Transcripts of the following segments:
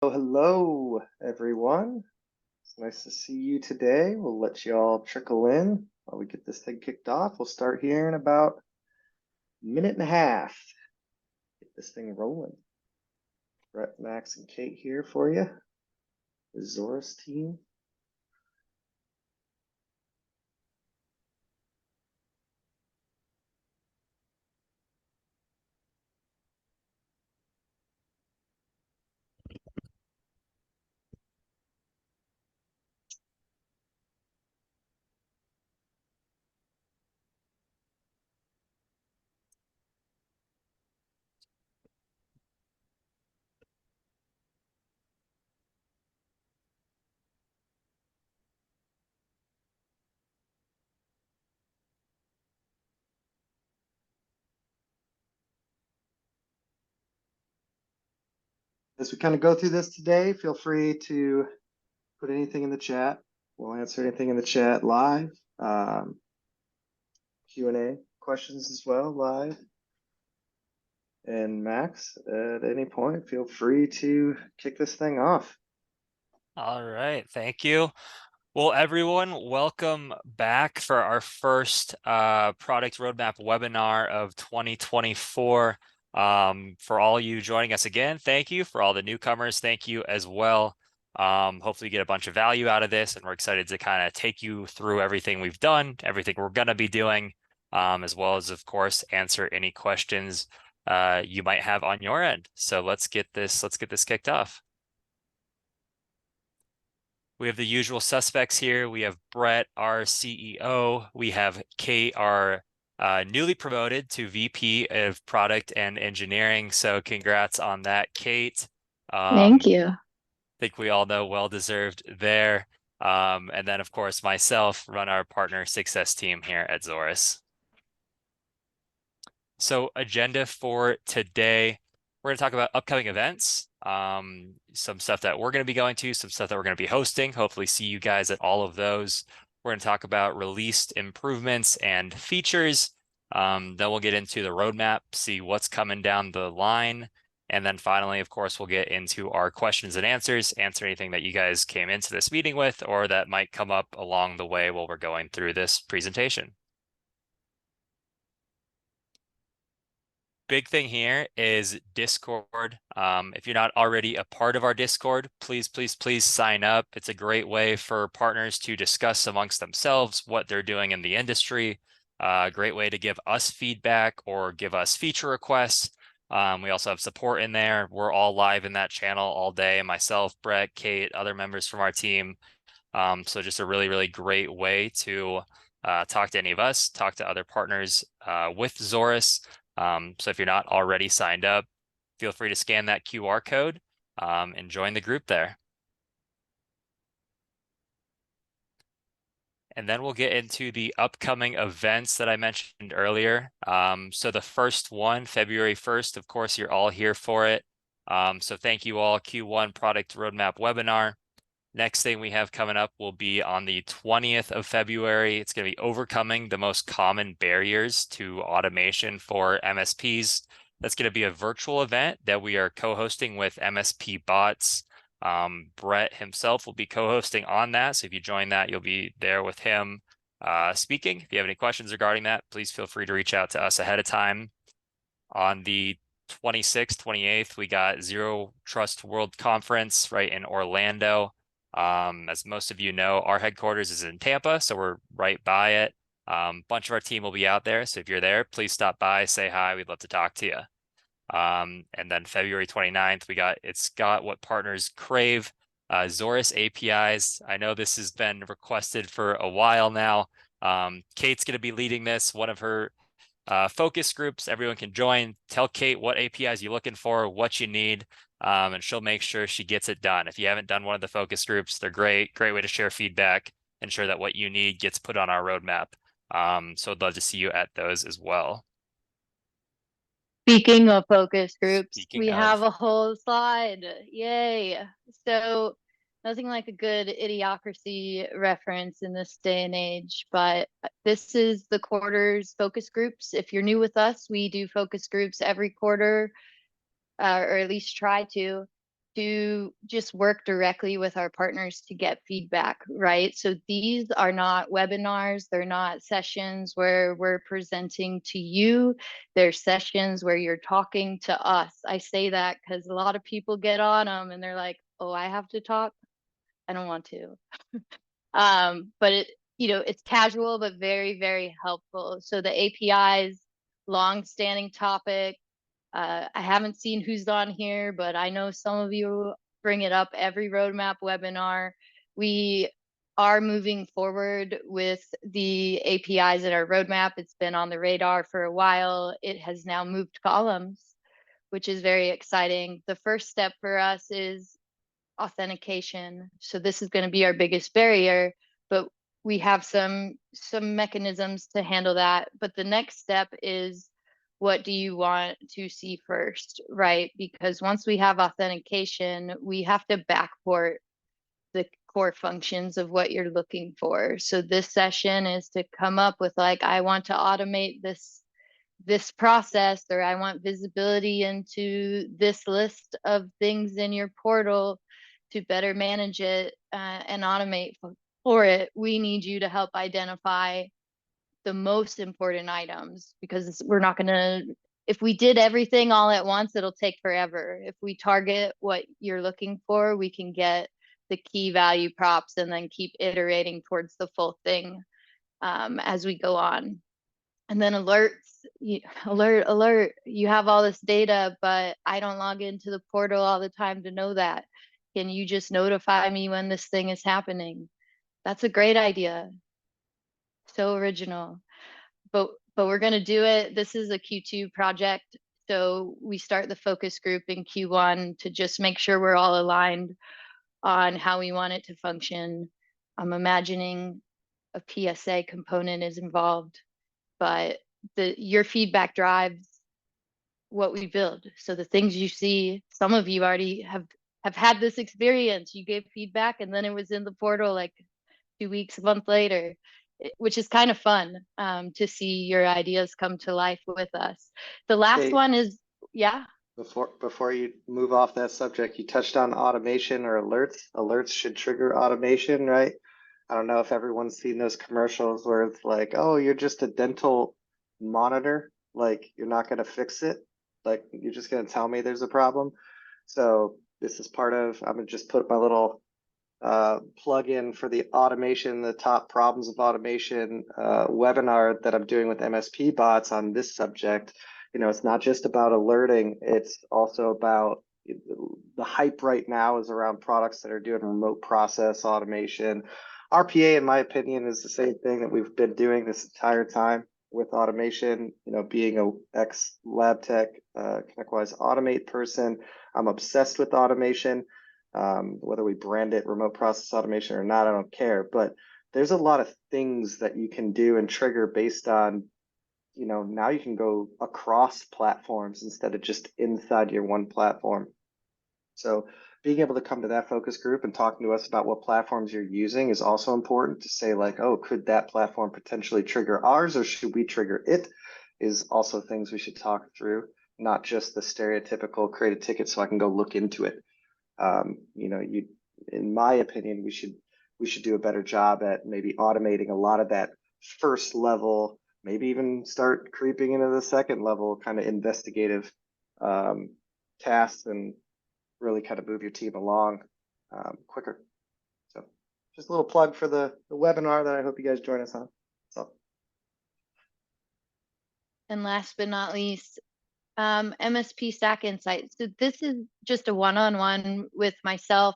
Hello, everyone. It's nice to see you today. We'll let you all trickle in while we get this thing kicked off. We'll start here in about a minute and a half. Get this thing rolling. Brett, Max, and Kate here for you. The Zorus team. As we kind of go through this today, feel free to put anything in the chat. We'll answer anything in the chat live. Q&A questions as well live. And Max, at any point, feel free to kick this thing off. All right, thank you. Well, everyone, welcome back for our first product roadmap webinar of 2024. For all you joining us again, thank you. For all the newcomers, thank you as well. Hopefully you get a bunch of value out of this, and we're excited to kind of take you through everything we've done, everything we're going to be doing, as well as, of course, answer any questions you might have on your end. So let's get this kicked off. We have the usual suspects here. We have Brett, our CEO. We have Kate, our newly promoted to VP of Product and Engineering. So congrats on that, Kate. Thank you. I think we all know, well-deserved there. And then, of course, myself, run our partner success team here at Zorus. So agenda for today, we're going to talk about upcoming events, some stuff that we're going to be going to, some stuff that we're going to be hosting. Hopefully see you guys at all of those. We're going to talk about released improvements and features. Then we'll get into the roadmap, see what's coming down the line. And then finally, of course, we'll get into our questions and answers, answer anything that you guys came into this meeting with or that might come up along the way while we're going through this presentation. Big thing here is Discord. If you're not already a part of our Discord, please sign up. It's a great way for partners to discuss amongst themselves what they're doing in the industry. A great way to give us feedback or give us feature requests. We also have support in there. We're all live in that channel all day. Myself, Brett, Kate, other members from our team. So just a really great way to talk to any of us, talk to other partners with Zorus. So if you're not already signed up, feel free to scan that QR code and join the group there. And then we'll get into the upcoming events that I mentioned earlier. So the first one, February 1st, of course, you're all here for it. So thank you all, Q1 Product Roadmap Webinar. Next thing we have coming up will be on the 20th of February. It's going to be overcoming the most common barriers to automation for MSPs. That's going to be a virtual event that we are co-hosting with MSP Bots. Brett himself will be co-hosting on that. So if you join that, you'll be there with him speaking. If you have any questions regarding that, please feel free to reach out to us ahead of time. On the 26th, 28th, we got Zero Trust World Conference right in Orlando. As most of you know, our headquarters is in Tampa, so we're right by it. Bunch of our team will be out there, so if you're there, please stop by, say hi. We'd love to talk to you. And then February 29th, it's got what partners crave, Zorus APIs. I know this has been requested for a while now. Kate's going to be leading this, one of her focus groups. Everyone can join. Tell Kate what APIs you're looking for, what you need, and she'll make sure she gets it done. If you haven't done one of the focus groups, they're great way to share feedback, ensure that what you need gets put on our roadmap. So I'd love to see you at those as well. Speaking of focus groups, we have a whole slide. Yay. So nothing like a good idiocracy reference in this day and age, but this is the quarter's focus groups. If you're new with us, we do focus groups every quarter, or at least try to. to just work directly with our partners to get feedback, right? So these are not webinars, they're not sessions where we're presenting to you, they're sessions where you're talking to us. I say that because a lot of people get on them and they're like, oh, I have to talk? I don't want to. But it's casual, but very, very helpful. So the APIs, long-standing topic. I haven't seen who's on here, but I know some of you bring it up every roadmap webinar. We are moving forward with the APIs in our roadmap. It's been on the radar for a while. It has now moved columns, which is very exciting. The first step for us is authentication. So this is going to be our biggest barrier, but we have some mechanisms to handle that. But the next step is, what do you want to see first, right? Because once we have authentication, we have to backport the core functions of what you're looking for. So this session is to come up with like, I want to automate this process, or I want visibility into this list of things in your portal to better manage it and automate for it. We need you to help identify the most important items, because we're not going to, if we did everything all at once, it'll take forever. If we target what you're looking for, we can get the key value props and then keep iterating towards the full thing as we go on. And then alerts, alert, you have all this data, but I don't log into the portal all the time to know that. Can you just notify me when this thing is happening? That's a great idea. So original. But we're going to do it. This is a Q2 project. So we start the focus group in Q1 to just make sure we're all aligned on how we want it to function. I'm imagining a PSA component is involved, but your feedback drives what we build. So the things you see, some of you already have had this experience. You gave feedback and then it was in the portal like 2 weeks, a month later, which is kind of fun to see your ideas come to life with us. The last one is, yeah. Before you move off that subject, you touched on automation or alerts. Alerts should trigger automation, right? I don't know if everyone's seen those commercials where it's like, oh, you're just a dental monitor. Like, you're not going to fix it. Like, you're just going to tell me there's a problem. So this is part of, I'm going to just put my little plug in for the automation, the top problems of automation webinar that I'm doing with MSP bots on this subject. It's not just about alerting. It's also about the hype right now is around products that are doing remote process automation. RPA, in my opinion, is the same thing that we've been doing this entire time with automation. Being a ex lab tech, ConnectWise Automate person, I'm obsessed with automation. Whether we brand it remote process automation or not, I don't care. But there's a lot of things that you can do and trigger based on, now you can go across platforms instead of just inside your one platform. So being able to come to that focus group and talking to us about what platforms you're using is also important to say like, oh, could that platform potentially trigger ours or should we trigger it, is also things we should talk through, not just the stereotypical create a ticket so I can go look into it. In my opinion, we should do a better job at maybe automating a lot of that first level, maybe even start creeping into the second level kind of investigative tasks and really kind of move your team along quicker. So just a little plug for the webinar that I hope you guys join us on. So. And last but not least, MSP Stack Insights. So this is just a one-on-one with myself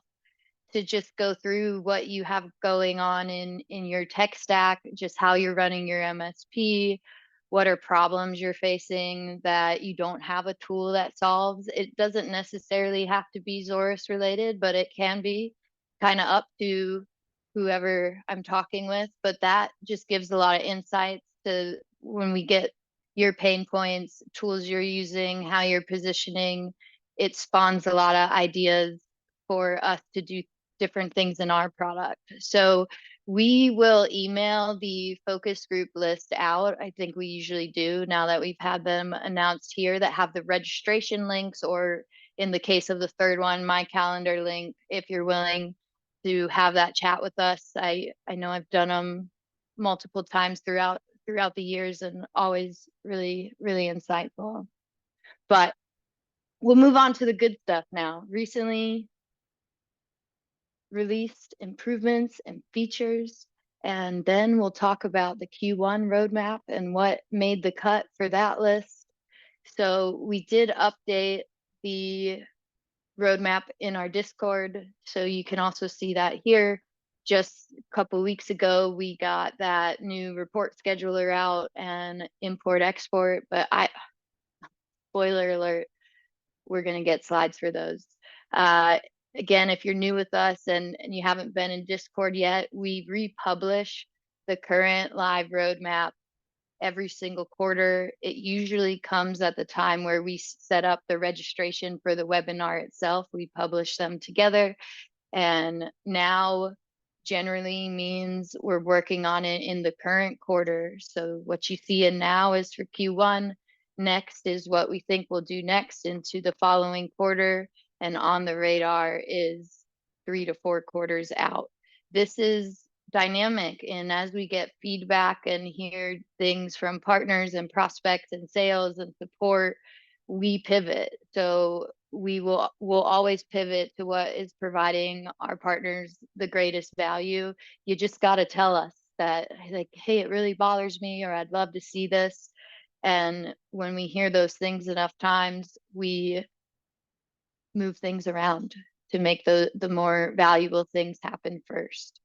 to just go through what you have going on in your tech stack, just how you're running your MSP, what are problems you're facing that you don't have a tool that solves. It doesn't necessarily have to be Zorus related, but it can be kind of up to whoever I'm talking with. But that just gives a lot of insights to when we get your pain points, tools you're using, how you're positioning. It spawns a lot of ideas for us to do different things in our product. So we will email the focus group list out. I think we usually do now that we've had them announced here, that have the registration links, or in the case of the third one, my calendar link, if you're willing to have that chat with us. I know I've done them multiple times throughout the years, and always really, really insightful. But we'll move on to the good stuff now. Recently released improvements and features, and then we'll talk about the Q1 roadmap and what made the cut for that list. So we did update the roadmap in our Discord, so you can also see that here. Just a couple weeks ago, we got that new report scheduler out and import export, but spoiler alert, we're going to get slides for those. Again, if you're new with us and you haven't been in Discord yet, we republish the current live roadmap every single quarter. It usually comes at the time where we set up the registration for the webinar itself. We publish them together, and now generally means we're working on it in the current quarter. So what you see in now is for Q1. Next is what we think we'll do next into the following quarter, and on the radar is 3 to 4 quarters out. This is dynamic, and as we get feedback and hear things from partners and prospects and sales and support, we pivot. So we'll always pivot to what is providing our partners the greatest value. You just got to tell us that, like, hey, it really bothers me, or I'd love to see this. And when we hear those things enough times, we move things around to make the more valuable things happen first.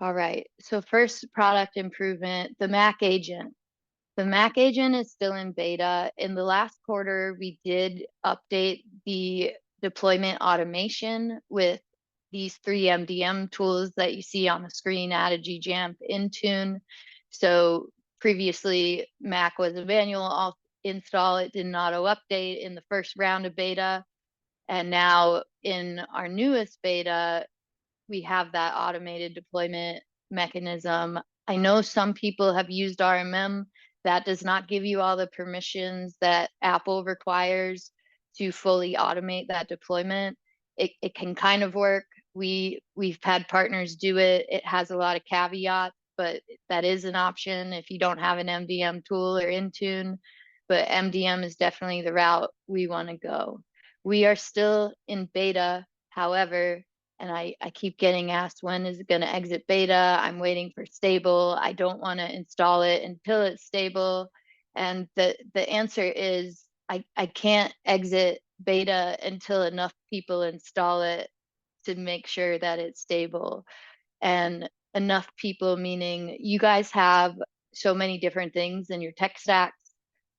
All right, so first product improvement, the Mac agent. The Mac agent is still in beta. In the last quarter, we did update the deployment automation with these 3 MDM tools that you see on the screen: Adigi, Jamf, Intune. So previously, Mac was a manual install. It did an auto update in the first round of beta. And now in our newest beta, we have that automated deployment mechanism. I know some people have used RMM. That does not give you all the permissions that Apple requires to fully automate that deployment. It can kind of work. We've had partners do it. It has a lot of caveats, but that is an option if you don't have an MDM tool or Intune. But MDM is definitely the route we want to go. We are still in beta, however, and I keep getting asked, when is it going to exit beta? I'm waiting for stable. I don't want to install it until it's stable. And the answer is I can't exit beta until enough people install it to make sure that it's stable. And enough people meaning you guys have so many different things in your tech stacks,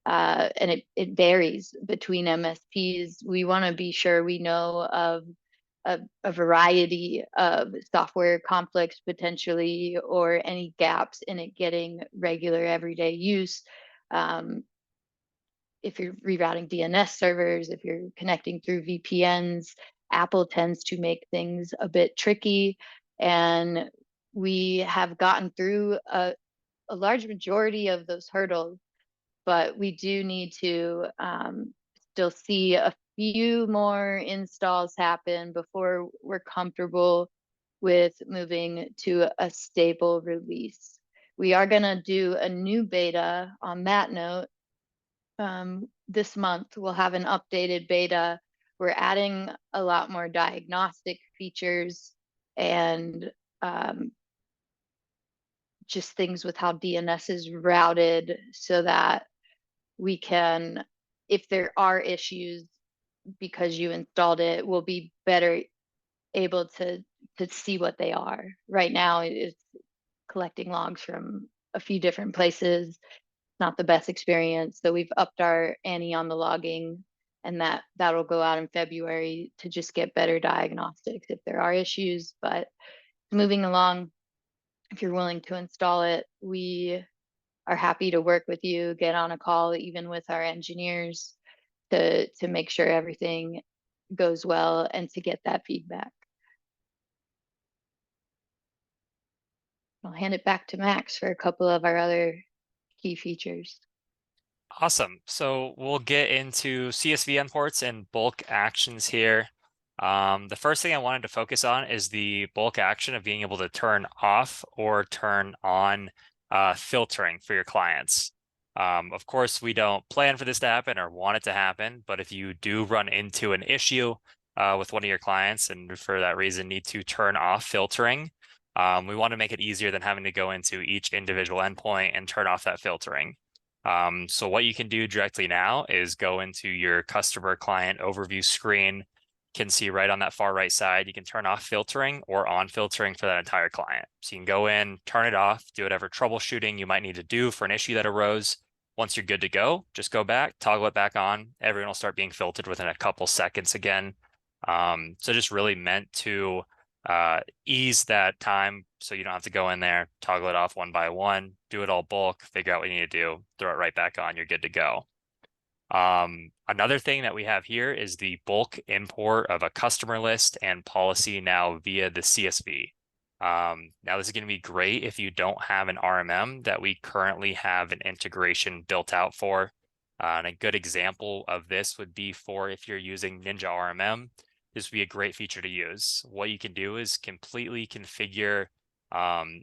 and it varies between MSPs. We want to be sure we know of a variety of software conflicts potentially, or any gaps in it getting regular everyday use. If you're rerouting DNS servers, if you're connecting through VPNs, Apple tends to make things a bit tricky. And we have gotten through a large majority of those hurdles, but we do need to still see a few more installs happen before we're comfortable with moving to a stable release. We are going to do a new beta on that note. This month, we'll have an updated beta. We're adding a lot more diagnostic features and just things with how DNS is routed, so that we can, if there are issues because you installed it, we'll be better able to see what they are. Right now, it's collecting logs from a few different places. Not the best experience. So we've upped our ante on the logging, and that'll go out in February to just get better diagnostics if there are issues. But moving along, if you're willing to install it, we are happy to work with you, get on a call even with our engineers to make sure everything goes well and to get that feedback. I'll hand it back to Max for a couple of our other key features. Awesome. So we'll get into CSV imports and bulk actions here. The first thing I wanted to focus on is the bulk action of being able to turn off or turn on filtering for your clients. Of course, we don't plan for this to happen or want it to happen, but if you do run into an issue with one of your clients and for that reason need to turn off filtering, we want to make it easier than having to go into each individual endpoint and turn off that filtering. So what you can do directly now is go into your customer client overview screen. You can see right on that far right side, you can turn off filtering or on filtering for that entire client. So you can go in, turn it off, do whatever troubleshooting you might need to do for an issue that arose. Once you're good to go, just go back, toggle it back on. Everyone will start being filtered within a couple seconds again. So just really meant to ease that time so you don't have to go in there, toggle it off one by one, do it all bulk, figure out what you need to do, throw it right back on, you're good to go. Another thing that we have here is the bulk import of a customer list and policy now via the CSV. Now this is going to be great if you don't have an RMM that we currently have an integration built out for. And a good example of this would be for if you're using Ninja RMM. This would be a great feature to use. What you can do is completely configure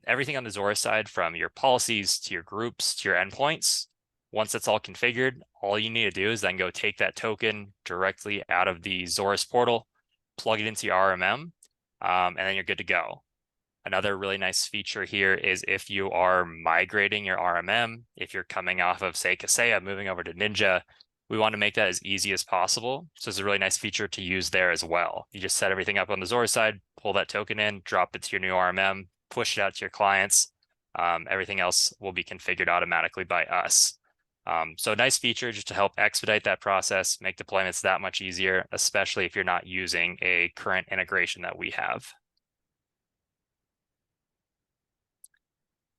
everything on the Zorus side, from your policies to your groups to your endpoints. Once that's all configured, all you need to do is then go take that token directly out of the Zorus portal, plug it into your RMM, and then you're good to go. Another really nice feature here is if you are migrating your RMM, if you're coming off of, say, Kaseya, moving over to Ninja, we want to make that as easy as possible. So it's a really nice feature to use there as well. You just set everything up on the Zorus side, pull that token in, drop it to your new RMM, push it out to your clients. Everything else will be configured automatically by us. So a nice feature just to help expedite that process, make deployments that much easier, especially if you're not using a current integration that we have.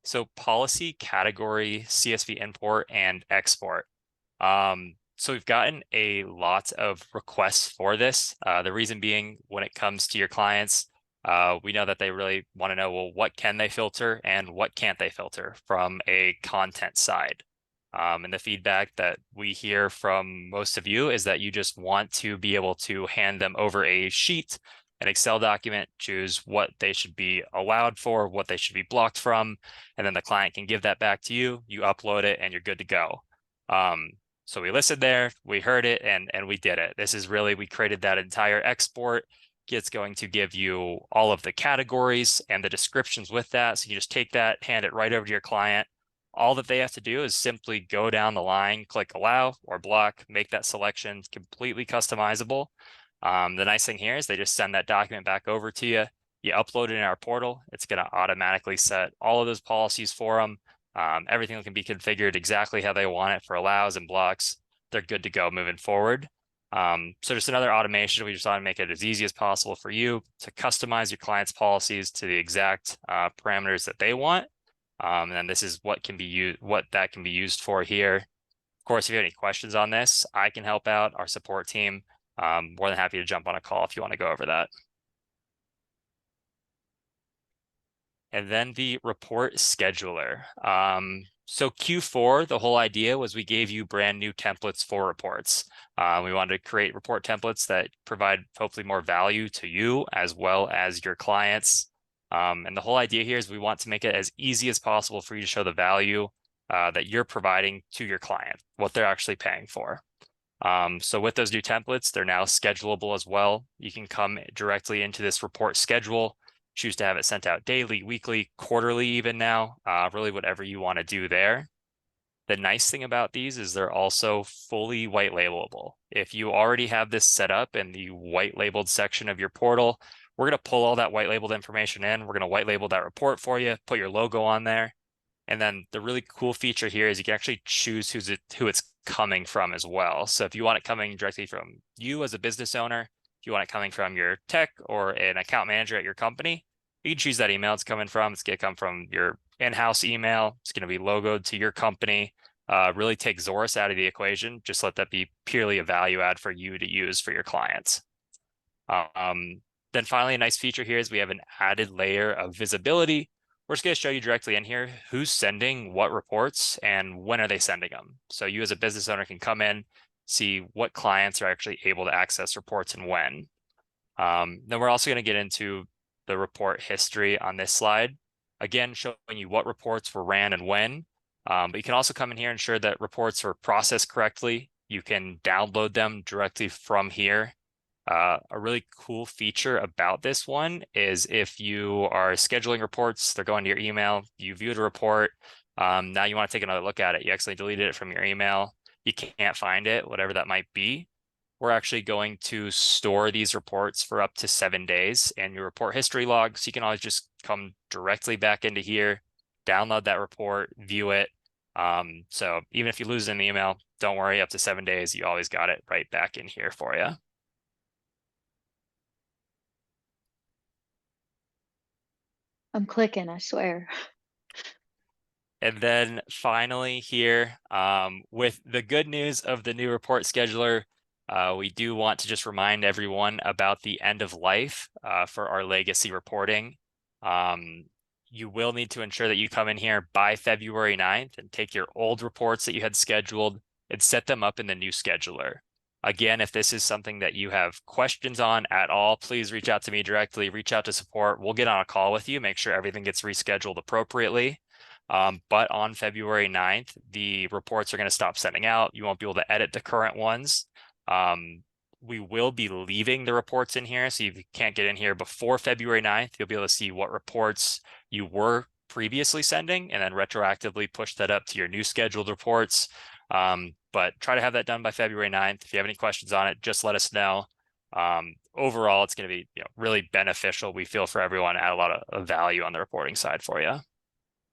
So policy, category, CSV import, and export. So we've gotten a lot of requests for this. The reason being, when it comes to your clients, we know that they really want to know, well, what can they filter and what can't they filter from a content side? And the feedback that we hear from most of you is that you just want to be able to hand them over a sheet, an Excel document, choose what they should be allowed for, what they should be blocked from, and then the client can give that back to you, you upload it, and you're good to go. So we listened there, we heard it, and we did it. This is really, we created that entire export. It's going to give you all of the categories and the descriptions with that. So you just take that, hand it right over to your client. All that they have to do is simply go down the line, click allow or block, make that selection completely customizable. The nice thing here is they just send that document back over to you. You upload it in our portal. It's going to automatically set all of those policies for them. Everything can be configured exactly how they want it for allows and blocks. They're good to go moving forward. So just another automation. We just want to make it as easy as possible for you to customize your client's policies to the exact parameters that they want. And then this is what can be used, what that can be used for here. Of course, if you have any questions on this, I can help out. Our support team, more than happy to jump on a call if you want to go over that. And then the report scheduler. So Q4, the whole idea was we gave you brand new templates for reports. We wanted to create report templates that provide hopefully more value to you as well as your clients. And the whole idea here is we want to make it as easy as possible for you to show the value that you're providing to your client, what they're actually paying for. So with those new templates, they're now schedulable as well. You can come directly into this report schedule, choose to have it sent out daily, weekly, quarterly even now, really whatever you want to do there. The nice thing about these is they're also fully white labelable. If you already have this set up in the white labeled section of your portal, we're going to pull all that white labeled information in. We're going to white label that report for you, put your logo on there. And then the really cool feature here is you can actually choose who it's coming from as well. So if you want it coming directly from you as a business owner, if you want it coming from your tech or an account manager at your company, you can choose that email it's coming from. It's going to come from your in-house email. It's going to be logoed to your company. Really take Zorus out of the equation. Just let that be purely a value add for you to use for your clients. Then finally, a nice feature here is we have an added layer of visibility we're just going to show you directly in here who's sending what reports and when are they sending them. So you as a business owner can come in, see what clients are actually able to access reports and when. Then we're also going to get into the report history on this slide. Again, showing you what reports were ran and when. But you can also come in here and ensure that reports were processed correctly. You can download them directly from here. A really cool feature about this one is if you are scheduling reports, they're going to your email, you viewed a report, now you want to take another look at it. You accidentally deleted it from your email, you can't find it, whatever that might be. We're actually going to store these reports for up to 7 days and your report history log. So you can always just come directly back into here, download that report, view it. So even if you lose it in the email, don't worry, up to 7 days, you always got it right back in here for you. I'm clicking, I swear. And then finally here, with the good news of the new report scheduler, we do want to just remind everyone about the end of life for our legacy reporting. You will need to ensure that you come in here by February 9th and take your old reports that you had scheduled and set them up in the new scheduler. Again, if this is something that you have questions on at all, please reach out to me directly, reach out to support. We'll get on a call with you, make sure everything gets rescheduled appropriately. But on February 9th, the reports are going to stop sending out. You won't be able to edit the current ones. We will be leaving the reports in here. So if you can't get in here before February 9th, you'll be able to see what reports you were previously sending and then retroactively push that up to your new scheduled reports. But try to have that done by February 9th. If you have any questions on it, just let us know. Overall, it's going to be really beneficial, we feel, for everyone, add a lot of value on the reporting side for you.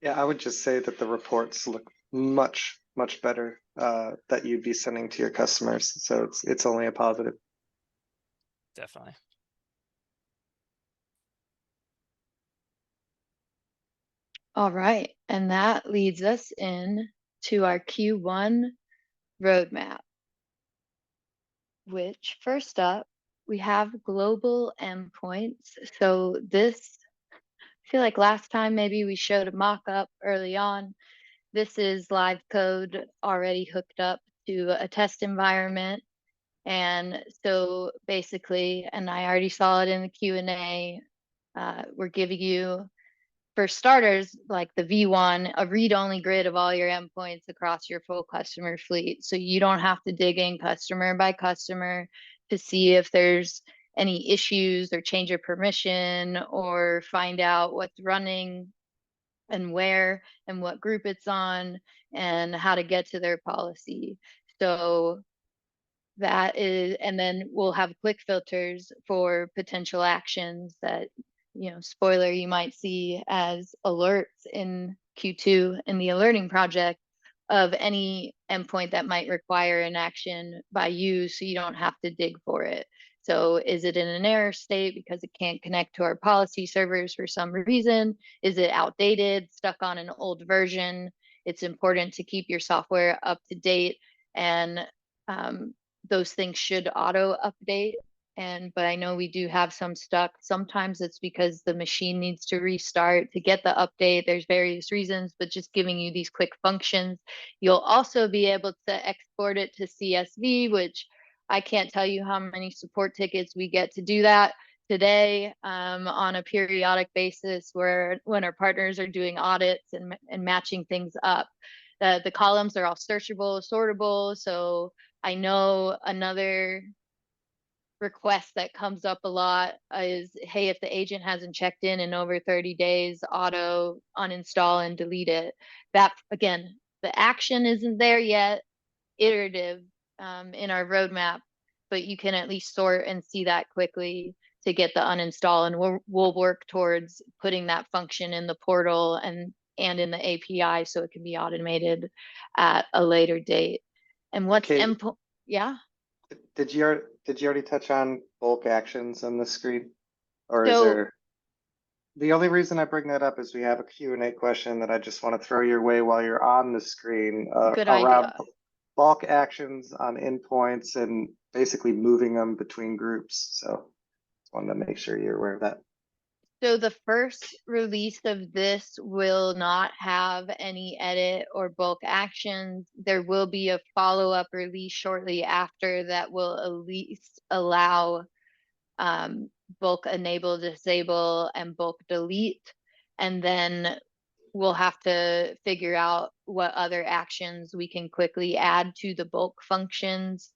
Yeah, I would just say that the reports look much better that you'd be sending to your customers. So it's only a positive. Definitely. All right, and that leads us in to our Q1 roadmap, which first up, we have global endpoints. So this, I feel like last time maybe we showed a mock-up early on. This is live code already hooked up to a test environment. And so basically, and I already saw it in the Q&A, we're giving you, for starters, like the V1, a read-only grid of all your endpoints across your full customer fleet. So you don't have to dig in customer by customer to see if there's any issues or change of permission or find out what's running and where and what group it's on and how to get to their policy. So that is, and then we'll have quick filters for potential actions that, spoiler, you might see as alerts in Q2 in the alerting project of any endpoint that might require an action by you, so you don't have to dig for it. So is it in an error state because it can't connect to our policy servers for some reason? Is it outdated, stuck on an old version? It's important to keep your software up to date, and those things should auto update. But I know we do have some stuck. Sometimes it's because the machine needs to restart to get the update. There's various reasons, but just giving you these quick functions. You'll also be able to export it to CSV, which I can't tell you how many support tickets we get to do that today on a periodic basis, where when our partners are doing audits and matching things up. The columns are all searchable, sortable. So I know another request that comes up a lot is, hey, if the agent hasn't checked in over 30 days, auto uninstall and delete it. That, again, the action isn't there yet, iterative in our roadmap, but you can at least sort and see that quickly to get the uninstall, and we'll work towards putting that function in the portal and in the API so it can be automated at a later date. And what's endpoint? Yeah. Did you already touch on bulk actions on the screen, or is there? The only reason I bring that up is we have a Q&A question that I just want to throw your way while you're on the screen around bulk actions on endpoints and basically moving them between groups. So just wanted to make sure you're aware of that. So the first release of this will not have any edit or bulk actions. There will be a follow-up release shortly after that will at least allow bulk enable, disable, and bulk delete. And then we'll have to figure out what other actions we can quickly add to the bulk functions.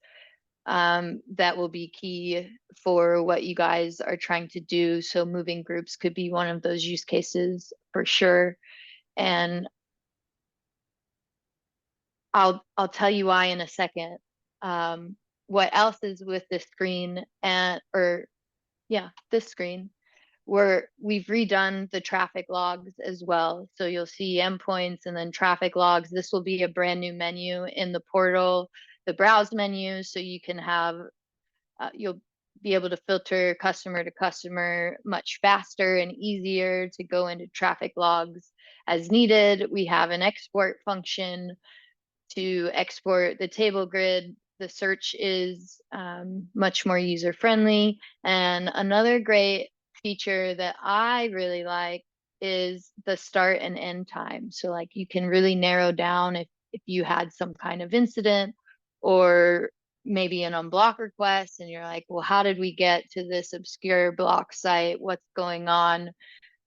That will be key for what you guys are trying to do. So moving groups could be one of those use cases for sure. And I'll tell you why in a second. What else is with this screen this screen where we've redone the traffic logs as well. So you'll see endpoints and then traffic logs. This will be a brand new menu in the portal, the browse menu, so you can have you'll be able to filter customer to customer much faster and easier to go into traffic logs as needed. We have an export function to export the table grid. The search is much more user friendly. And another great feature that I really like is the start and end time. So like you can really narrow down if you had some kind of incident or maybe an unblock request and you're like, well, how did we get to this obscure block site? What's going on?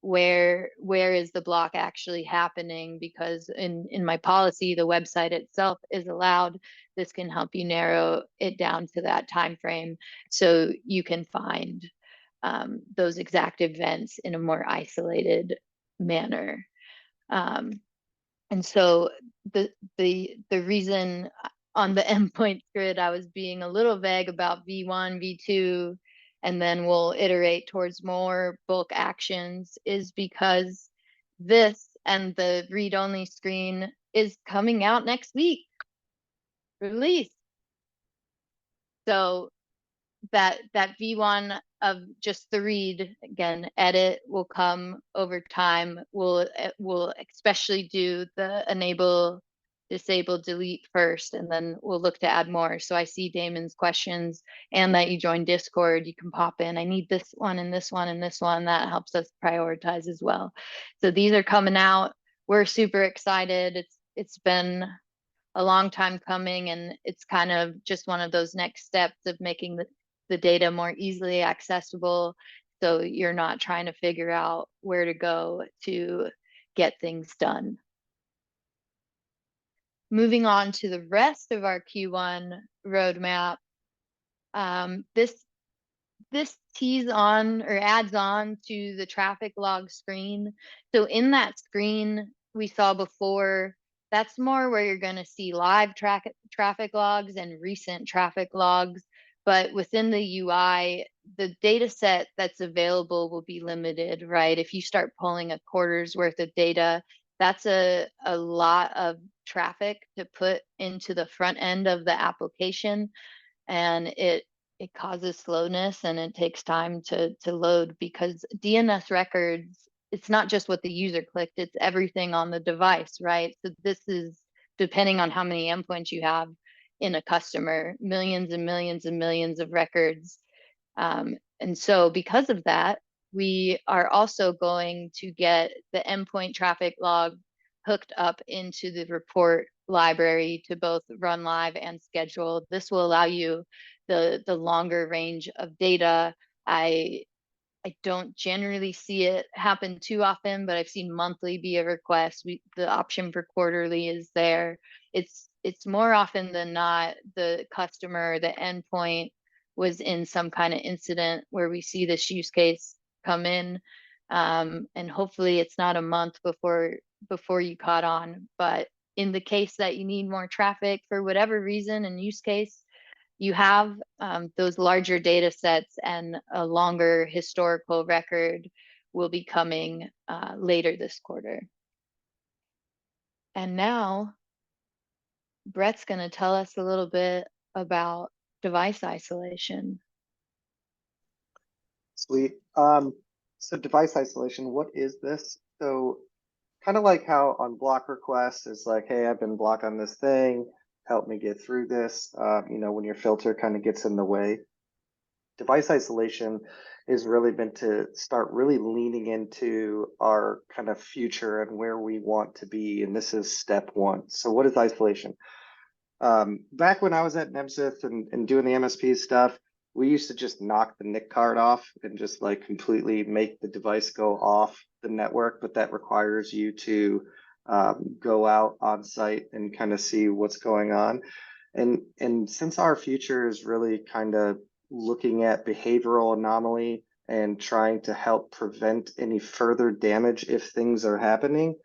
Where is the block actually happening? Because in my policy, the website itself is allowed. This can help you narrow it down to that time frame so you can find those exact events in a more isolated manner. And so the reason on the endpoint grid I was being a little vague about V1, V2, and then we'll iterate towards more bulk actions is because this and the read-only screen is coming out next week. Release. So that V1 of just the read, again, edit will come over time. We'll especially do the enable, disable, delete first, and then we'll look to add more. So I see Damon's questions and that you joined Discord. You can pop in. I need this one and this one and this one. That helps us prioritize as well. So these are coming out. We're super excited. It's been a long time coming, and it's kind of just one of those next steps of making the data more easily accessible, so you're not trying to figure out where to go to get things done. Moving on to the rest of our Q1 roadmap, this tees on or adds on to the traffic log screen. So in that screen we saw before, that's more where you're going to see live traffic logs and recent traffic logs. But within the UI, the data set that's available will be limited, right? If you start pulling a quarter's worth of data, that's a lot of traffic to put into the front end of the application. And it causes slowness and it takes time to load, because DNS records, it's not just what the user clicked, it's everything on the device, right? So this is depending on how many endpoints you have in a customer, millions and millions and millions of records. And so because of that, we are also going to get the endpoint traffic log hooked up into the report library to both run live and schedule. This will allow you the longer range of data. I don't generally see it happen too often, but I've seen monthly be a request. The option for quarterly is there. It's more often than not the customer, the endpoint was in some kind of incident where we see this use case come in, and hopefully it's not a month before you caught on. But in the case that you need more traffic for whatever reason and use case, you have those larger data sets and a longer historical record will be coming later this quarter. And now Brett's going to tell us a little bit about device isolation. Sweet. So device isolation, what is this? So kind of like how on block requests, it's like, hey, I've been blocked on this thing, help me get through this. You know, when your filter kind of gets in the way. device isolation is really meant to start really leaning into our kind of future and where we want to be. And this is step one. So what is isolation? Back when I was at NEMSIS and doing the MSP stuff, we used to just knock the NIC card off and just like completely make the device go off the network. But that requires you to go out on site and kind of see what's going on. And since our future is really kind of looking at behavioral anomaly and trying to help prevent any further damage if things are happening,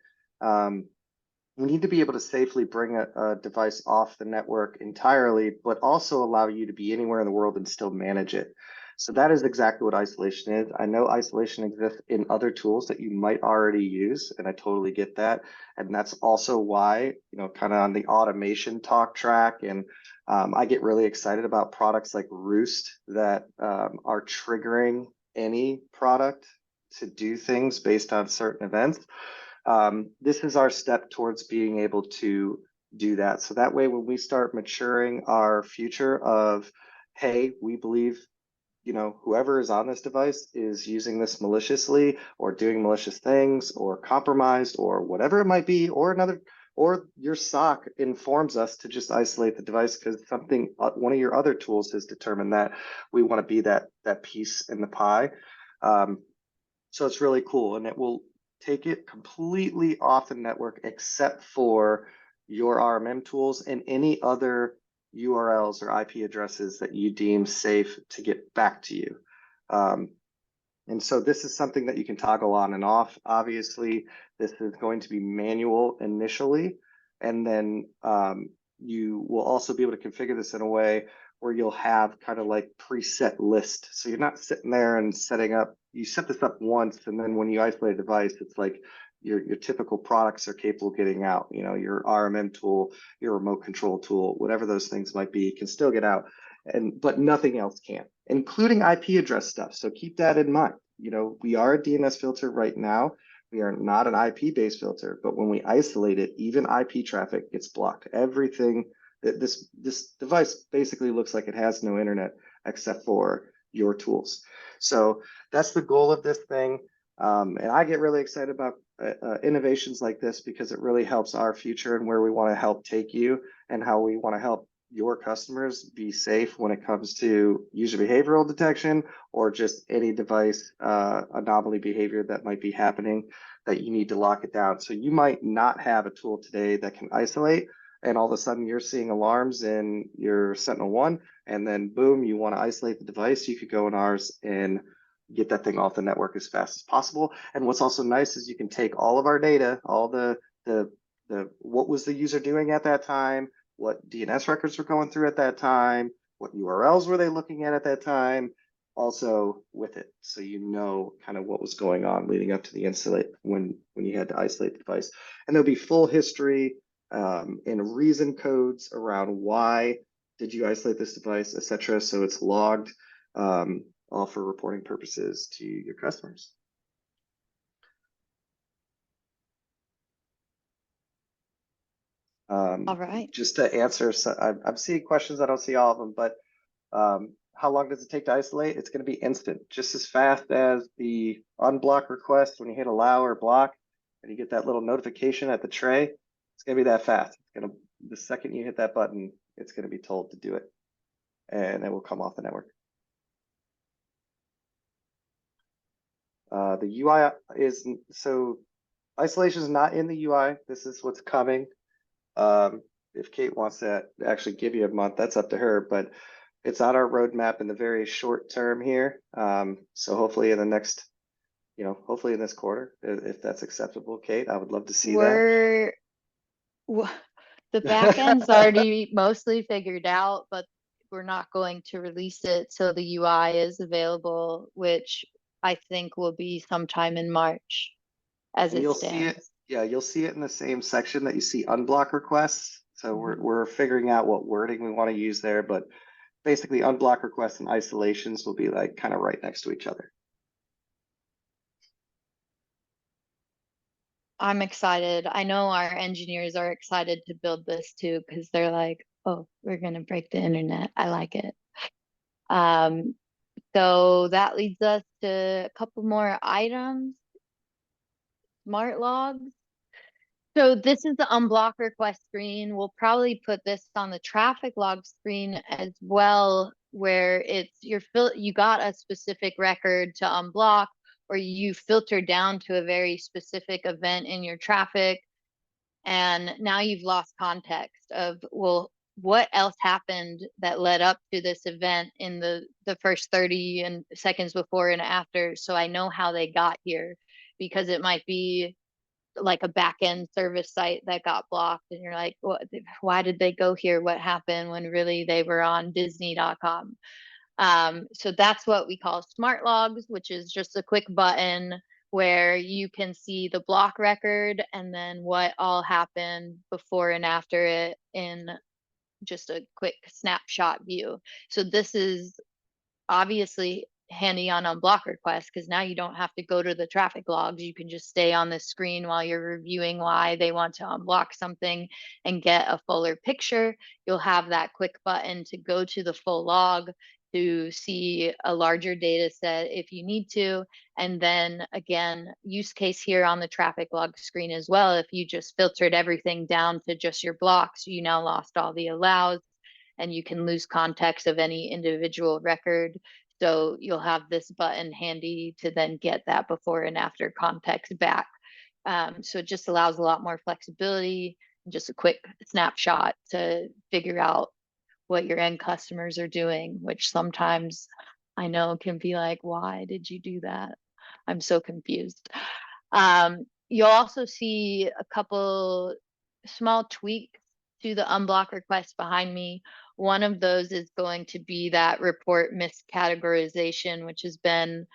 we need to be able to safely bring a device off the network entirely, but also allow you to be anywhere in the world and still manage it. So that is exactly what isolation is. I know isolation exists in other tools that you might already use, and I totally get that. And that's also why, kind of on the automation talk track, and I get really excited about products like Roost that are triggering any product to do things based on certain events. This is our step towards being able to do that. So that way, when we start maturing our future of, hey, we believe, whoever is on this device is using this maliciously or doing malicious things or compromised or whatever it might be, or your SOC informs us to just isolate the device because one of your other tools has determined that we want to be that piece in the pie. So it's really cool, and it will take it completely off the network except for your RMM tools and any other URLs or IP addresses that you deem safe to get back to you. And so this is something that you can toggle on and off. Obviously, this is going to be manual initially, and then you will also be able to configure this in a way where you'll have kind of like preset list. So you're not sitting there and setting up, you set this up once, and then when you isolate a device, it's like your typical products are capable of getting out. Your RMM tool, your remote control tool, whatever those things might be, can still get out, but nothing else can, including IP address stuff. So keep that in mind. We are a DNS filter right now. We are not an IP-based filter, but when we isolate it, even IP traffic gets blocked. Everything, this device basically looks like it has no internet except for your tools. So that's the goal of this thing. And I get really excited about innovations like this because it really helps our future and where we want to help take you and how we want to help your customers be safe when it comes to user behavioral detection or just any device anomaly behavior that might be happening that you need to lock it down. So you might not have a tool today that can isolate, and all of a sudden you're seeing alarms in your Sentinel-1, and then boom, you want to isolate the device. You could go in ours and get that thing off the network as fast as possible. And what's also nice is you can take all of our data, all the what was the user doing at that time, what DNS records were going through at that time, what URLs were they looking at that time, also with it. So kind of what was going on leading up to the incident when you had to isolate the device. And there'll be full history and reason codes around why did you isolate this device, etc. So it's logged all for reporting purposes to your customers. All right. Just to answer, so I'm seeing questions. I don't see all of them, but how long does it take to isolate? It's going to be instant, just as fast as the unblock request when you hit allow or block and you get that little notification at the tray. It's going to be that fast. The second you hit that button, it's going to be told to do it, and it will come off the network. The UI is, so isolation is not in the UI. This is what's coming. If Kate wants to actually give you a month, that's up to her, but it's on our roadmap in the very short term here. So hopefully in the next, hopefully in this quarter, if that's acceptable, Kate, I would love to see that. The back end's already mostly figured out, but we're not going to release it till the UI is available, which I think will be sometime in March as it stands. You'll see it in the same section that you see unblock requests. So we're figuring out what wording we want to use there, but basically unblock requests and isolations will be like kind of right next to each other. I'm excited. I know our engineers are excited to build this too, because they're like, oh, we're going to break the internet. I like it. So that leads us to a couple more items. Smart logs. So this is the unblock request screen. We'll probably put this on the traffic log screen as well, where it's you got a specific record to unblock, or you filter down to a very specific event in your traffic, and now you've lost context of, well, what else happened that led up to this event in the first 30 seconds before and after, so I know how they got here, because it might be like a back-end service site that got blocked and you're like, why did they go here? What happened? When really they were on Disney.com. So that's what we call smart logs, which is just a quick button where you can see the block record and then what all happened before and after it in just a quick snapshot view. So this is obviously handy on unblock requests, because now you don't have to go to the traffic logs. You can just stay on the screen while you're reviewing why they want to unblock something and get a fuller picture. You'll have that quick button to go to the full log to see a larger data set if you need to. And then again, use case here on the traffic log screen as well. If you just filtered everything down to just your blocks, you now lost all the allows, and you can lose context of any individual record. So you'll have this button handy to then get that before and after context back. So it just allows a lot more flexibility, and just a quick snapshot to figure out what your end customers are doing, which sometimes I know can be like, why did you do that? I'm so confused. You'll also see a couple small tweaks to the unblock request behind me. One of those is going to be that report miscategorization, which has been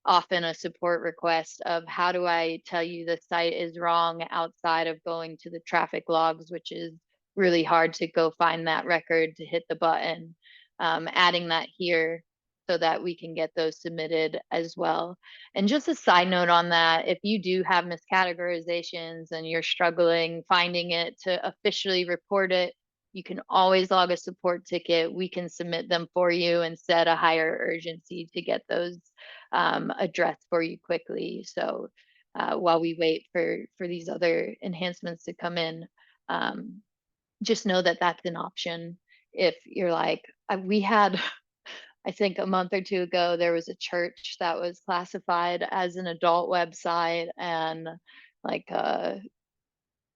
often a support request of, how do I tell you the site is wrong outside of going to the traffic logs, which is really hard to go find that record to hit the button. Adding that here so that we can get those submitted as well. And just a side note on that, if you do have miscategorizations and you're struggling finding it to officially report it, you can always log a support ticket. We can submit them for you and set a higher urgency to get those addressed for you quickly. So while we wait for these other enhancements to come in, just know that that's an option. If you're like, we had, I think a month or two ago, there was a church that was classified as an adult website, and like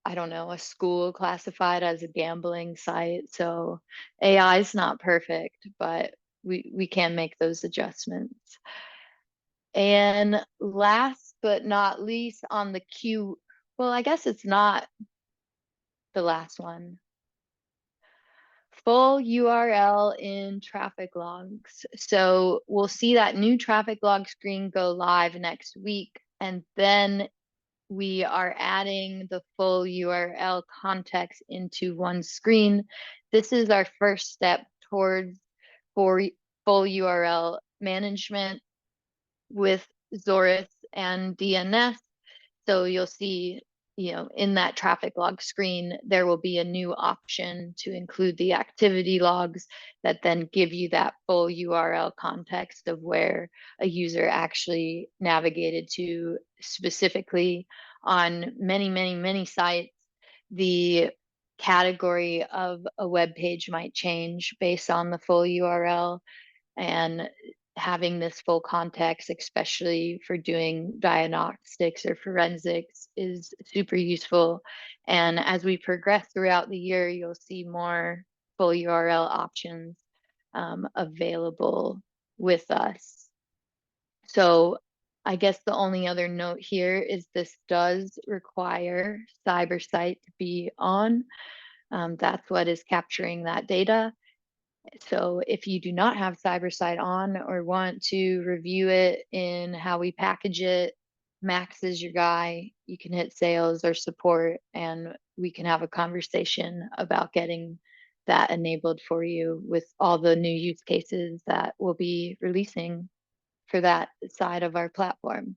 I don't know, a school classified as a gambling site. So AI is not perfect, but we can make those adjustments. And last but not least on the queue, well, I guess it's not the last one. Full URL in traffic logs. So we'll see that new traffic log screen go live next week, and then we are adding the full URL context into one screen. This is our first step towards full URL management with Zorus and DNS. So you'll see, in that traffic log screen, there will be a new option to include the activity logs that then give you that full URL context of where a user actually navigated to. Specifically on many sites, the category of a web page might change based on the full URL, and having this full context, especially for doing diagnostics or forensics, is super useful. And as we progress throughout the year, you'll see more full URL options available with us. So I guess the only other note here is this does require CyberSite to be on. That's what is capturing that data. So if you do not have CyberSite on or want to review it in how we package it, Max is your guy. You can hit sales or support, and we can have a conversation about getting that enabled for you with all the new use cases that we'll be releasing for that side of our platform.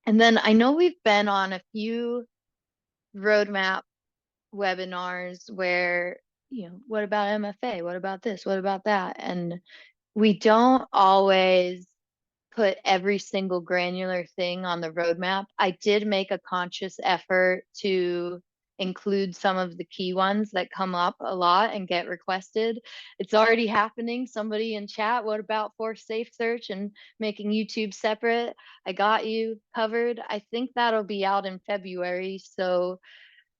And then I know we've been on a few roadmap webinars where what about MFA? What about this? What about that? And we don't always put every single granular thing on the roadmap. I did make a conscious effort to include some of the key ones that come up a lot and get requested. It's already happening. Somebody in chat, what about force safe search and making YouTube separate? I got you covered. I think that'll be out in February. So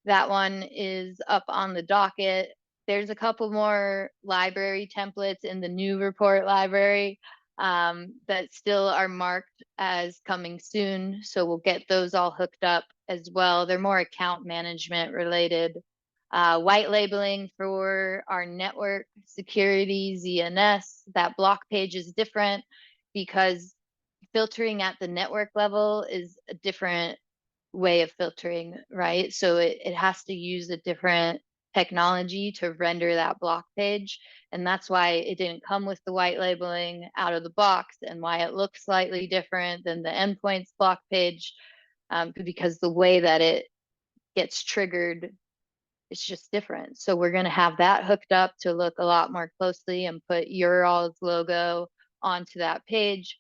that one is up on the docket. There's a couple more library templates in the new report library that still are marked as coming soon. So we'll get those all hooked up as well. They're more account management related. White labeling for our network security ZNS. That block page is different because filtering at the network level is a different way of filtering, right? So it has to use a different technology to render that block page. And that's why it didn't come with the white labeling out of the box and why it looks slightly different than the endpoints block page, because the way that it gets triggered, it's just different. So we're going to have that hooked up to look a lot more closely and put your all's logo onto that page.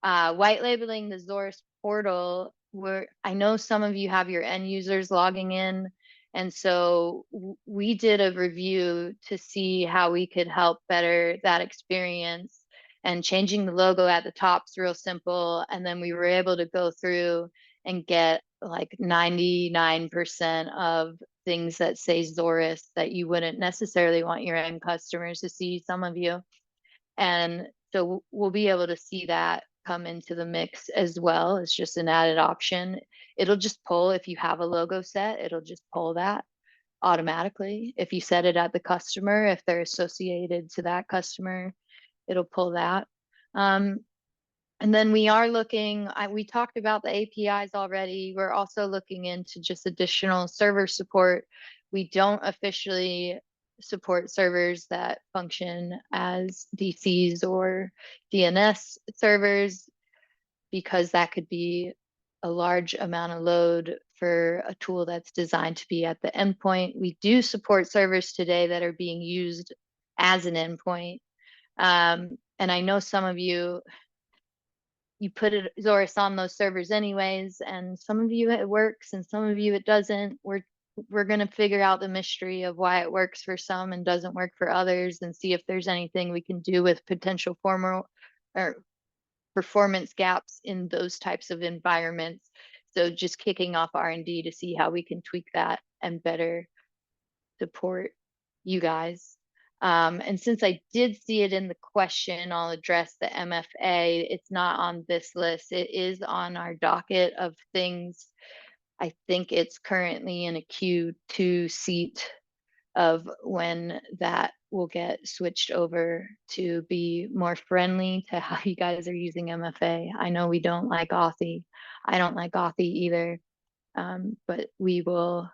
White labeling the Zorus portal, where I know some of you have your end users logging in. And so we did a review to see how we could help better that experience, and changing the logo at the top is real simple. And then we were able to go through and get like 99% of things that say Zorus that you wouldn't necessarily want your end customers to see, some of you. And so we'll be able to see that come into the mix as well. It's just an added option. It'll just pull, if you have a logo set, it'll just pull that automatically. If you set it at the customer, if they're associated to that customer, it'll pull that. And then we are looking, we talked about the APIs already. We're also looking into just additional server support. We don't officially support servers that function as DCs or DNS servers, because that could be a large amount of load for a tool that's designed to be at the endpoint. We do support servers today that are being used as an endpoint. And I know some of you put it Zorus on those servers anyways, and some of you it works and some of you it doesn't. We're going to figure out the mystery of why it works for some and doesn't work for others, and see if there's anything we can do with potential formal or performance gaps in those types of environments. So just kicking off R&D to see how we can tweak that and better support you guys. And since I did see it in the question, I'll address the MFA. It's not on this list. It is on our docket of things. I think it's currently in a Q2 seat of when that will get switched over to be more friendly to how you guys are using MFA. I know we don't like Authy. I don't like Authy either. But we'll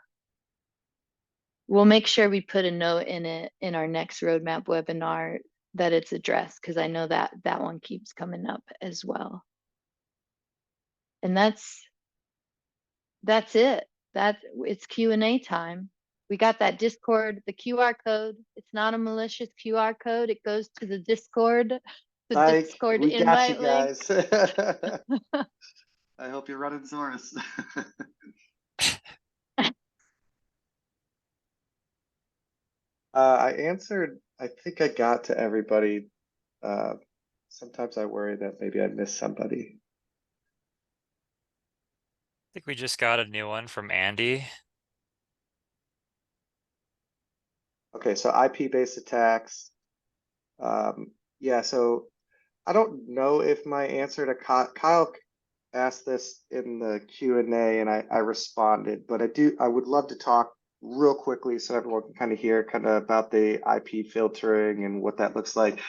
make sure we put a note in it in our next roadmap webinar that it's addressed, because I know that that one keeps coming up as well. And that's it. It's Q&A time. We got that Discord, the QR code. It's not a malicious QR code. It goes to the Discord, Discord we got you invite link. guys. I hope you're running Zorus. I answered, I think I got to everybody. Sometimes I worry that maybe I missed somebody. I think we just got a new one from Andy. Okay, so IP-based attacks. Yeah, so I don't know if my answer to Kyle asked this in the Q&A and I responded, but I would love to talk real quickly so everyone can kind of hear kind of about the IP filtering and what that looks like.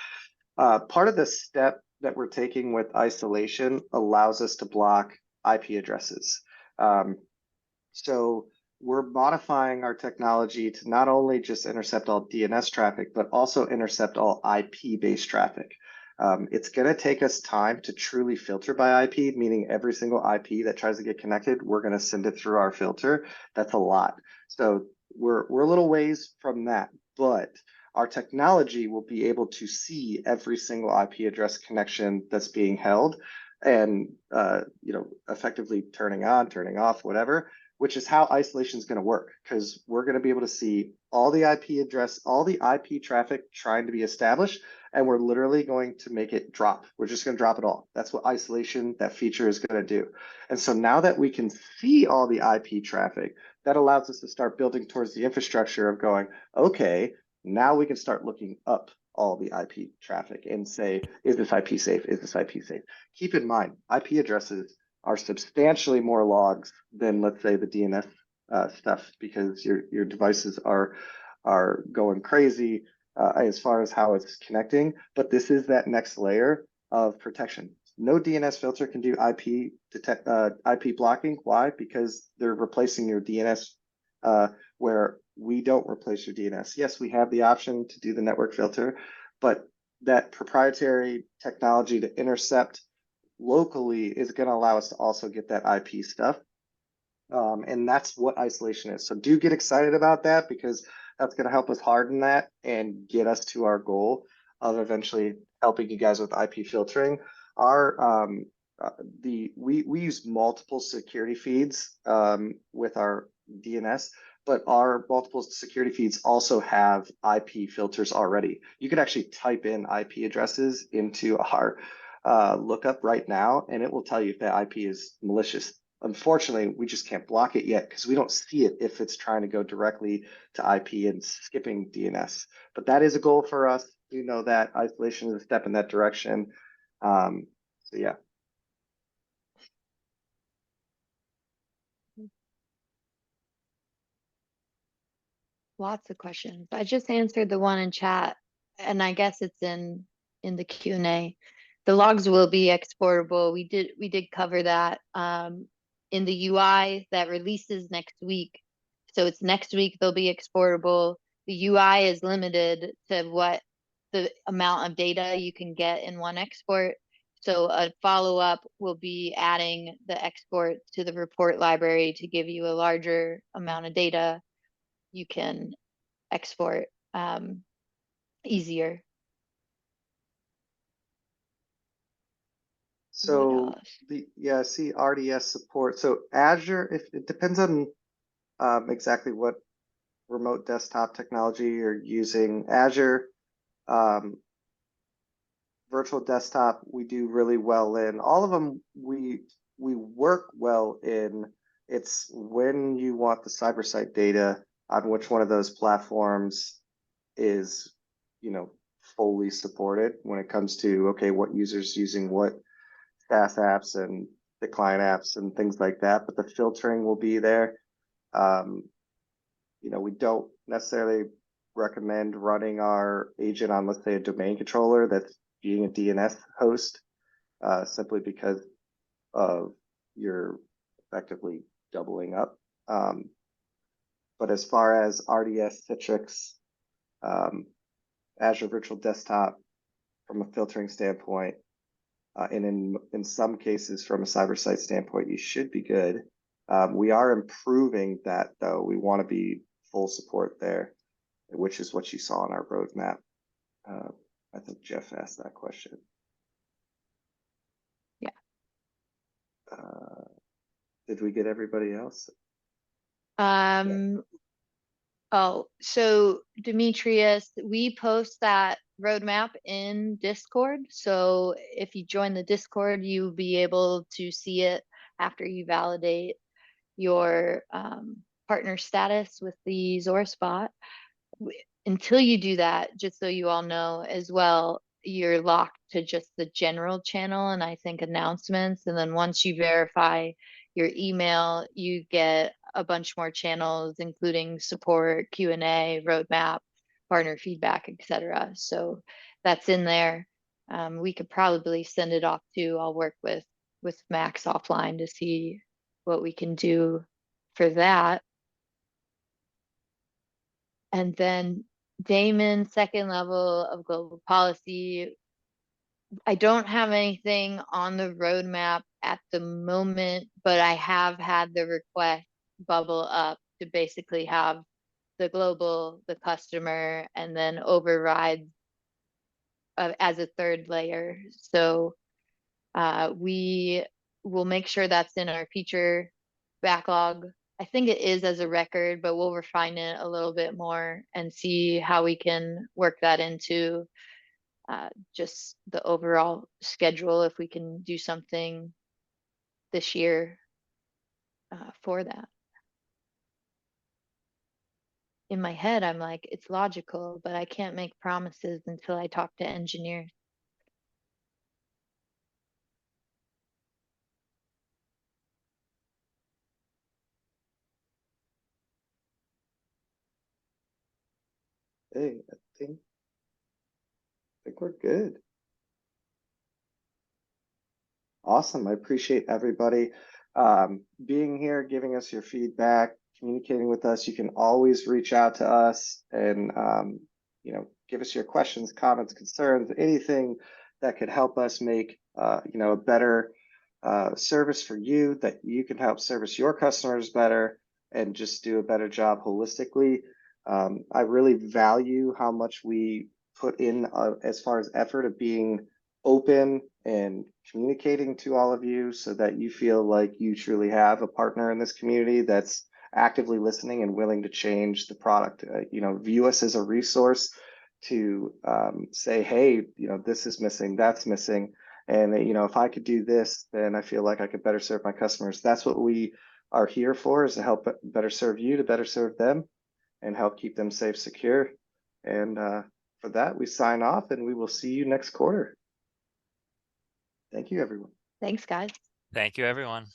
Part of the step that we're taking with isolation allows us to block IP addresses. So we're modifying our technology to not only just intercept all DNS traffic, but also intercept all IP-based traffic. It's going to take us time to truly filter by IP, meaning every single IP that tries to get connected, we're going to send it through our filter. That's a lot. So we're a little ways from that, but our technology will be able to see every single IP address connection that's being held and, effectively turning on, turning off, whatever, which is how isolation is going to work, because we're going to be able to see all the IP address, all the IP traffic trying to be established, and we're literally going to make it drop. We're just going to drop it all. That's what isolation, that feature, is going to do. And so now that we can see all the IP traffic, that allows us to start building towards the infrastructure of going, okay, now we can start looking up all the IP traffic and say, is this IP safe? Is this IP safe? Keep in mind, IP addresses are substantially more logs than, let's say, the DNS stuff, because your devices are going crazy as far as how it's connecting. But this is that next layer of protection. No DNS filter can do IP blocking. Why? Because they're replacing your DNS where we don't replace your DNS. Yes, we have the option to do the network filter, but that proprietary technology to intercept locally is going to allow us to also get that IP stuff. And that's what isolation is. So do get excited about that, because that's going to help us harden that and get us to our goal of eventually helping you guys with IP filtering. We use multiple security feeds with our DNS, but our multiple security feeds also have IP filters already. You can actually type in IP addresses into our lookup right now, and it will tell you if that IP is malicious. Unfortunately, we just can't block it yet because we don't see it if it's trying to go directly to IP and skipping DNS. But that is a goal for us. You know that isolation is a step in that direction. So yeah. Lots of questions. I just answered the one in chat, and I guess it's in the Q&A. The logs will be exportable. We did cover that in the UI that releases next week. So it's next week they'll be exportable. The UI is limited to what the amount of data you can get in one export. So a follow-up will be adding the export to the report library to give you a larger amount of data you can export easier. So see RDS support. So Azure, if it depends on exactly what remote desktop technology you're using. Azure virtual desktop, we do really well in. All of them we work well in. It's when you want the cyber site data on which one of those platforms is, fully supported when it comes to, okay, what users using what SaaS apps and the client apps and things like that, but the filtering will be there. We don't necessarily recommend running our agent on, let's say, a domain controller that's being a DNS host, simply because of you're effectively doubling up. But as far as RDS, Citrix, Azure Virtual Desktop, from a filtering standpoint, and in some cases from a cyber site standpoint, you should be good. We are improving that, though. We want to be full support there, which is what you saw on our roadmap. I think Jeff asked that question. Yeah. Did we get everybody else? Oh, so Demetrius, we post that roadmap in Discord. So if you join the Discord, you'll be able to see it after you validate your partner status with the Zorus bot. Until you do that, just so you all know as well, you're locked to just the general channel and I think announcements. And then once you verify your email, you get a bunch more channels, including support, Q&A, roadmap, partner feedback, etc. So that's in there. We could probably send it off too. I'll work with Max offline to see what we can do for that. And then Damon, second level of global policy. I don't have anything on the roadmap at the moment, but I have had the request bubble up to basically have the global, the customer, and then overrides as a third layer. So we will make sure that's in our feature backlog. I think it is as a record, but we'll refine it a little bit more and see how we can work that into just the overall schedule, if we can do something this year for that. In my head, I'm like, it's logical, but I can't make promises until I talk to engineers. Hey, I think we're good. Awesome. I appreciate everybody being here, giving us your feedback, communicating with us. You can always reach out to us and give us your questions, comments, concerns, anything that could help us make a better service for you, that you can help service your customers better and just do a better job holistically. I really value how much we put in as far as effort of being open and communicating to all of you so that you feel like you truly have a partner in this community that's actively listening and willing to change the product. View us as a resource to say, hey, this is missing, that's missing. And, if I could do this, then I feel like I could better serve my customers. That's what we are here for, is to help better serve you, to better serve them, and help keep them safe, secure. And for that, we sign off, and we will see you next quarter. Thank you, everyone. Thanks, guys. Thank you, everyone.